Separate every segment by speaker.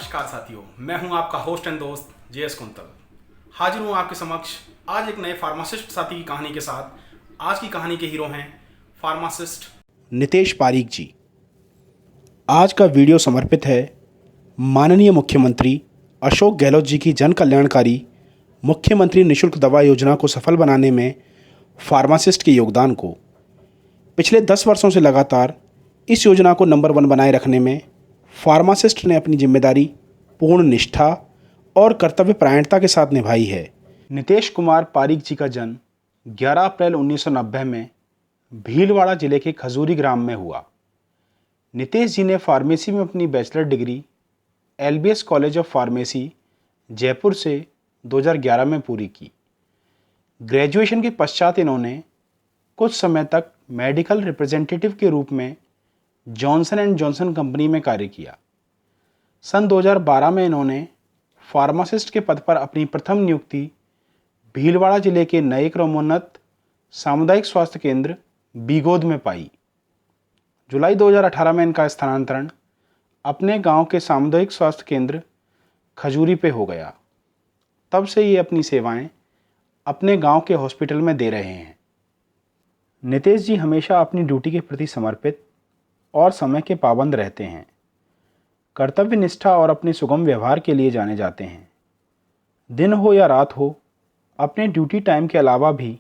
Speaker 1: नमस्कार साथियों, मैं हूं आपका होस्ट एंड दोस्त जेएस कुंतल। हाजिर हूं आपके समक्ष आज एक नए फार्मासिस्ट साथी की कहानी के साथ। आज की कहानी के हीरो हैं फार्मासिस्ट नितेश पारीक जी। आज का वीडियो समर्पित है माननीय मुख्यमंत्री अशोक गहलोत जी की जन कल्याणकारी मुख्यमंत्री निःशुल्क दवा योजना को सफल बनाने में फार्मासिस्ट के योगदान को। पिछले 10 वर्षों से लगातार इस योजना को नंबर 1 बनाए रखने में फार्मासिस्ट ने अपनी जिम्मेदारी पूर्ण निष्ठा और कर्तव्यपरायणता के साथ निभाई है। नितेश कुमार पारीक जी का जन्म 11 अप्रैल 1990 में भीलवाड़ा जिले के खजूरी ग्राम में हुआ। नितेश जी ने फार्मेसी में अपनी bachelor degree LBS college of pharmacy Jaipur से 2011 में पूरी की। ग्रेजुएशन के पश्चात इन्होंने कुछ समय तक मेडिकल रिप्रेजेंटेटिव के रूप में जॉनसन एंड जॉनसन कंपनी में कार्य किया। सन 2012 में इन्होंने फार्मासिस्ट के पद पर अपनी प्रथम नियुक्ति भीलवाड़ा जिले के नए क्रमोन्नत सामुदायिक स्वास्थ्य केंद्र बीगोद में पाई। जुलाई 2018 में इनका स्थानांतरण अपने गांव के सामुदायिक स्वास्थ्य केंद्र खजूरी पे हो गया। तब से ये अपनी सेवाएं अपने गांव के हॉस्पिटल में दे रहे हैं। नितेश जी हमेशा अपनी ड्यूटी के प्रति समर्पित और समय के पाबंद रहते हैं। कर्तव्य निष्ठा और अपने सुगम व्यवहार के लिए जाने जाते हैं। दिन हो या रात हो, अपने ड्यूटी टाइम के अलावा भी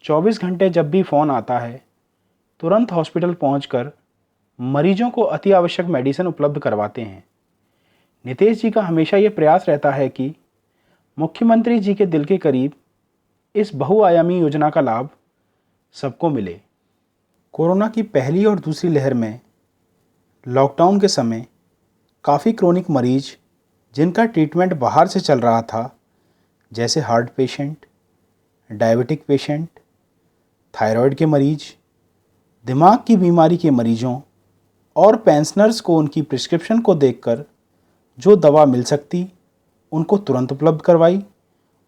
Speaker 1: 24 घंटे जब भी फ़ोन आता है तुरंत हॉस्पिटल पहुंचकर मरीजों को अति आवश्यक मेडिसिन उपलब्ध करवाते हैं। नितेश जी का हमेशा ये प्रयास रहता है कि मुख्यमंत्री जी के दिल के करीब इस बहुआयामी योजना का लाभ सबको मिले। कोरोना की पहली और दूसरी लहर में लॉकडाउन के समय काफ़ी क्रोनिक मरीज जिनका ट्रीटमेंट बाहर से चल रहा था, जैसे heart patient, diabetic patient, thyroid के मरीज, दिमाग की बीमारी के मरीजों और पेंशनर्स को उनकी प्रिस्क्रिप्शन को देखकर जो दवा मिल सकती उनको तुरंत उपलब्ध करवाई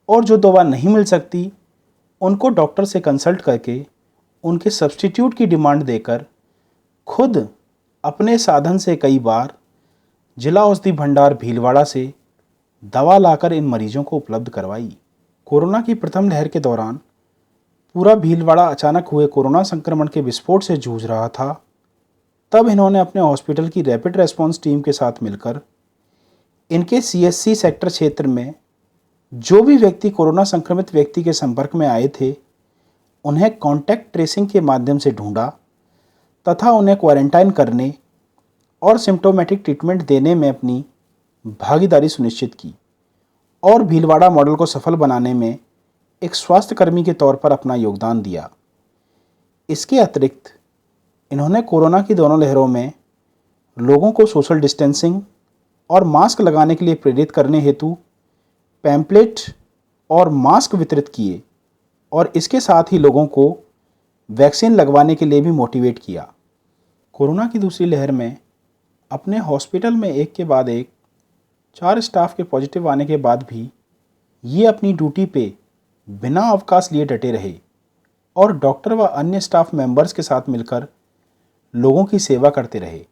Speaker 1: और जो दवा नहीं मिल सकती उनको डॉक्टर से कंसल्ट करके उनके सब्स्टिट्यूट की डिमांड देकर खुद अपने साधन से कई बार जिला औषधि भंडार भीलवाड़ा से दवा लाकर इन मरीजों को उपलब्ध करवाई। कोरोना की प्रथम लहर के दौरान पूरा भीलवाड़ा अचानक हुए कोरोना संक्रमण के विस्फोट से जूझ रहा था। तब इन्होंने अपने हॉस्पिटल की रैपिड रेस्पॉन्स टीम के साथ मिलकर इनके सीएससी सेक्टर क्षेत्र में जो भी व्यक्ति कोरोना संक्रमित व्यक्ति के संपर्क में आए थे उन्हें कॉन्टैक्ट ट्रेसिंग के माध्यम से ढूंढा तथा उन्हें क्वारंटाइन करने और सिम्टोमेटिक ट्रीटमेंट देने में अपनी भागीदारी सुनिश्चित की और भीलवाड़ा मॉडल को सफल बनाने में एक स्वास्थ्यकर्मी के तौर पर अपना योगदान दिया। इसके अतिरिक्त इन्होंने कोरोना की दोनों लहरों में लोगों को सोशल डिस्टेंसिंग और मास्क लगाने के लिए प्रेरित करने हेतु पैम्पलेट और मास्क वितरित किए और इसके साथ ही लोगों को वैक्सीन लगवाने के लिए भी मोटिवेट किया। कोरोना की दूसरी लहर में अपने हॉस्पिटल में एक के बाद एक 4 स्टाफ के पॉजिटिव आने के बाद भी ये अपनी ड्यूटी पे बिना अवकाश लिए डटे रहे और डॉक्टर व अन्य स्टाफ मेंबर्स के साथ मिलकर लोगों की सेवा करते रहे।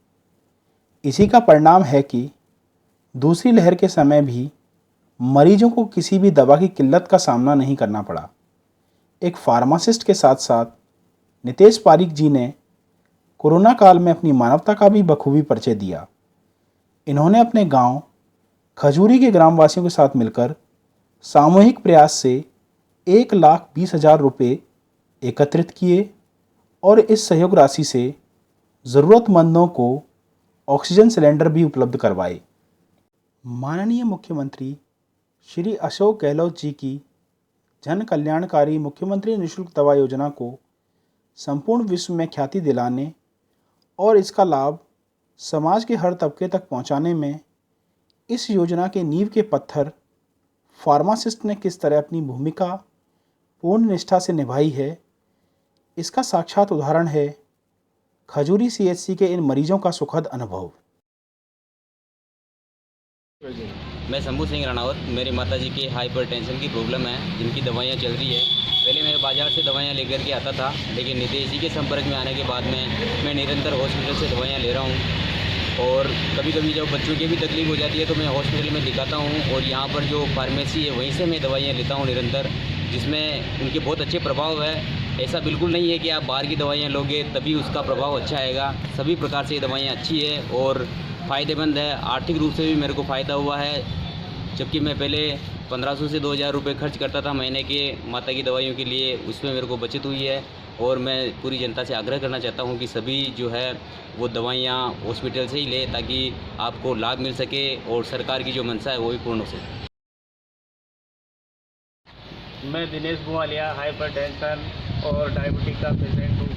Speaker 1: इसी का परिणाम है कि दूसरी लहर के समय भी मरीजों को किसी भी दवा की किल्लत का सामना नहीं करना पड़ा। एक फार्मासिस्ट के साथ साथ नितेश पारीक जी ने कोरोना काल में अपनी मानवता का भी बखूबी परिचय दिया। इन्होंने अपने गांव खजूरी के ग्रामवासियों के साथ मिलकर सामूहिक प्रयास से 1,20,000 रुपये एकत्रित किए और इस सहयोग राशि से ज़रूरतमंदों को ऑक्सीजन सिलेंडर भी उपलब्ध करवाए। माननीय मुख्यमंत्री श्री अशोक गहलोत जी की जन कल्याणकारी मुख्यमंत्री निःशुल्क दवा योजना को संपूर्ण विश्व में ख्याति दिलाने और इसका लाभ समाज के हर तबके तक पहुंचाने में इस योजना के नींव के पत्थर फार्मासिस्ट ने किस तरह अपनी भूमिका पूर्ण निष्ठा से निभाई है, इसका साक्षात उदाहरण है खजूरी सीएचसी के इन मरीजों का सुखद अनुभव।
Speaker 2: मैं शंभू सिंह राणावत। मेरी माताजी की हाइपरटेंशन की प्रॉब्लम है, जिनकी दवाइयाँ चल रही है। पहले मैं बाज़ार से दवाइयाँ लेकर के आता था, लेकिन नितेश जी के संपर्क में आने के बाद मैं निरंतर हॉस्पिटल से दवाइयाँ ले रहा हूँ। और कभी कभी जब बच्चों की भी तकलीफ़ हो जाती है तो मैं हॉस्पिटल में दिखाता हूँ, और यहाँ पर जो फार्मेसी है वहीं से मैं दवाइयाँ लेता हूँ निरंतर, जिसमें उनके बहुत अच्छे प्रभाव है। ऐसा बिल्कुल नहीं है कि आप बाहर की दवाइयाँ लोगे तभी उसका प्रभाव अच्छा आएगा। सभी प्रकार से ये दवाइयाँ अच्छी है और फ़ायदेमंद है। आर्थिक रूप से भी मेरे को फ़ायदा हुआ है, जबकि मैं पहले 1500 से 2000 रुपये खर्च करता था महीने के माता की दवाइयों के लिए, उसमें मेरे को बचत हुई है। और मैं पूरी जनता से आग्रह करना चाहता हूँ कि सभी जो है वो दवाइयाँ हॉस्पिटल से ही लें, ताकि आपको लाभ मिल सके और सरकार की जो मंशा है वो भी पूर्ण हो सके।
Speaker 3: मैं दिनेश बुवालिया हाइपरटेंशन और डायबिटिक का पेशेंट हूँ।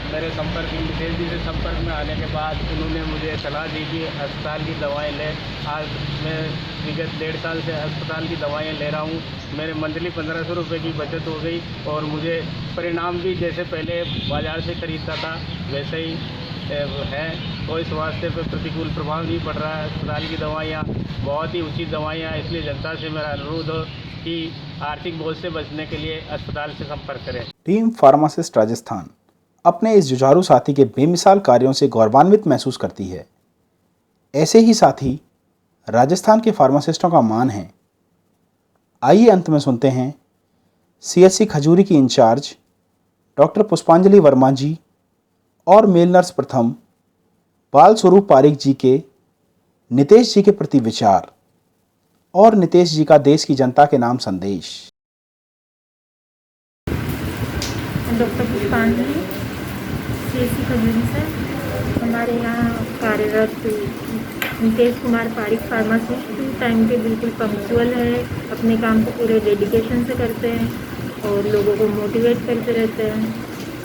Speaker 3: मेरे संपर्क में नितेश जी से संपर्क में आने के बाद उन्होंने मुझे सलाह दी कि अस्पताल की दवाएं लें। आज मैं विगत 1.5 साल से अस्पताल की दवाएं ले रहा हूँ। मेरे मंथली 1500 रुपये की बचत हो गई और मुझे परिणाम भी जैसे पहले बाज़ार से खरीदता था वैसे ही है। कोई स्वास्थ्य पर प्रतिकूल प्रभाव नहीं पड़ रहा है। अस्पताल की दवाइयाँ बहुत ही उचित दवाइयाँ, इसलिए जनता से मेरा अनुरोध हो कि आर्थिक बोझ से बचने के लिए अस्पताल से संपर्क करें।
Speaker 1: टीम फार्मासिस्ट राजस्थान अपने इस जुझारू साथी के बेमिसाल कार्यों से गौरवान्वित महसूस करती है। ऐसे ही साथी राजस्थान के फार्मासिस्टों का मान है। आइए अंत में सुनते हैं सीएचसी खजूरी की इंचार्ज डॉक्टर पुष्पांजलि वर्मा जी और मेल नर्स प्रथम बाल स्वरूप पारिक जी के नितेश जी के प्रति विचार और नितेश जी का देश की जनता के नाम संदेश।
Speaker 4: डॉक्टर पुष्पांजलि सीएचसी खजूरी से हमारे यहाँ कार्यरत नितेश कुमार पारिक फार्मासिस्ट टाइम पे बिल्कुल पंक्चुअल है, अपने काम को पूरे डेडिकेशन से करते हैं और लोगों को मोटिवेट करते रहते हैं,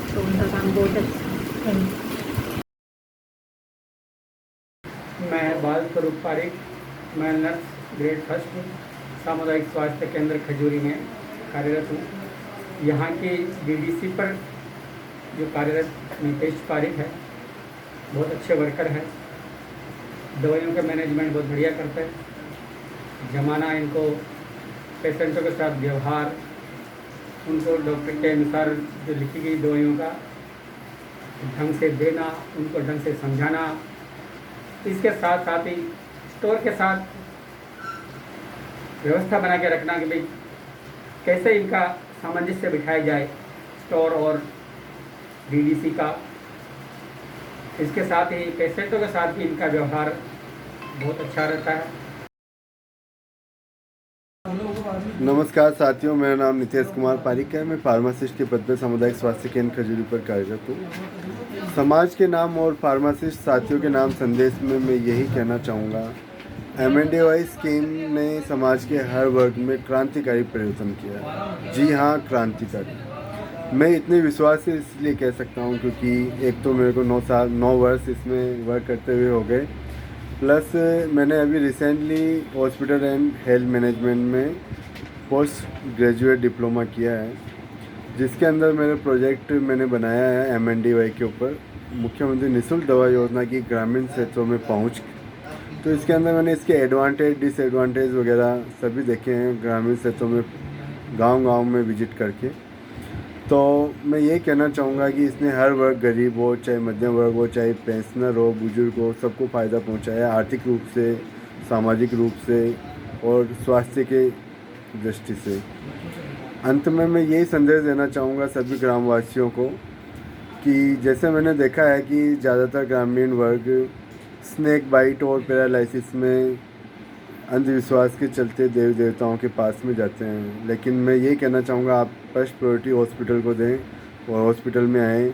Speaker 4: तो उनका काम बहुत अच्छा है। Thank you.
Speaker 5: मैं बाल स्वरूप पारिक, मैं नर्स ग्रेड फर्स्ट सामुदायिक स्वास्थ्य केंद्र खजूरी में कार्यरत हूँ। यहाँ के डीडीसी पर जो कार्यरत नितेश पारिक है बहुत अच्छे वर्कर है। दवाइयों का मैनेजमेंट बहुत बढ़िया करते हैं। जमाना इनको पेशेंटों के साथ व्यवहार, उनको डॉक्टर के अनुसार जो लिखी गई दवाइयों का ढंग से देना, उनको ढंग से समझाना, इसके साथ साथ ही स्टोर के साथ व्यवस्था बना के रखना कि भाई कैसे इनका सामंजस्य बिठाया जाए स्टोर और डीडीसी का। इसके साथ ही पेशेंटों के साथ भी इनका व्यवहार बहुत अच्छा रहता है।
Speaker 6: नमस्कार साथियों, मेरा नाम नितेश कुमार पारिक है। मैं फार्मासिस्ट के पद पर सामुदायिक स्वास्थ्य केंद्र खजूरी पर कार्यरत हूँ। समाज के नाम और फार्मासिस्ट साथियों के नाम संदेश में मैं यही कहना चाहूँगा, MNDY स्कीम ने समाज के हर वर्ग में क्रांतिकारी परिवर्तन किया। जी हाँ, क्रांतिकारी। मैं इतने विश्वास से इसलिए कह सकता हूँ क्योंकि एक तो मेरे को 9 वर्ष इसमें वर्क करते हुए हो गए, प्लस मैंने अभी recently hospital and health management में पोस्ट ग्रेजुएट डिप्लोमा किया है, जिसके अंदर मेरे प्रोजेक्ट मैंने बनाया है MNDY के ऊपर, मुख्यमंत्री निःशुल्क दवा योजना की ग्रामीण क्षेत्रों में पहुँच। तो इसके अंदर मैंने इसके एडवांटेज डिसएडवांटेज वगैरह सभी देखे हैं ग्रामीण क्षेत्रों में, गांव-गांव में विजिट करके। तो मैं ये कहना चाहूँगा कि इसने हर वर्ग, गरीब हो चाहे मध्यम वर्ग हो चाहे पेंशनर हो बुजुर्ग हो, सबको फ़ायदा पहुँचाया, आर्थिक रूप से, सामाजिक रूप से और स्वास्थ्य के दृष्टि से। अंत में मैं यही संदेश देना चाहूँगा सभी ग्रामवासियों को कि जैसे मैंने देखा है कि ज़्यादातर ग्रामीण वर्ग स्नेक बाइट और पैरालिसिस में अंधविश्वास के चलते देवी देवताओं के पास में जाते हैं, लेकिन मैं ये कहना चाहूँगा आप फर्स्ट प्रायोरिटी हॉस्पिटल को दें और हॉस्पिटल में आएँ।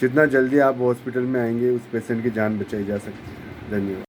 Speaker 6: जितना जल्दी आप हॉस्पिटल में आएंगे उस पेशेंट की जान बचाई जा सकती है। धन्यवाद।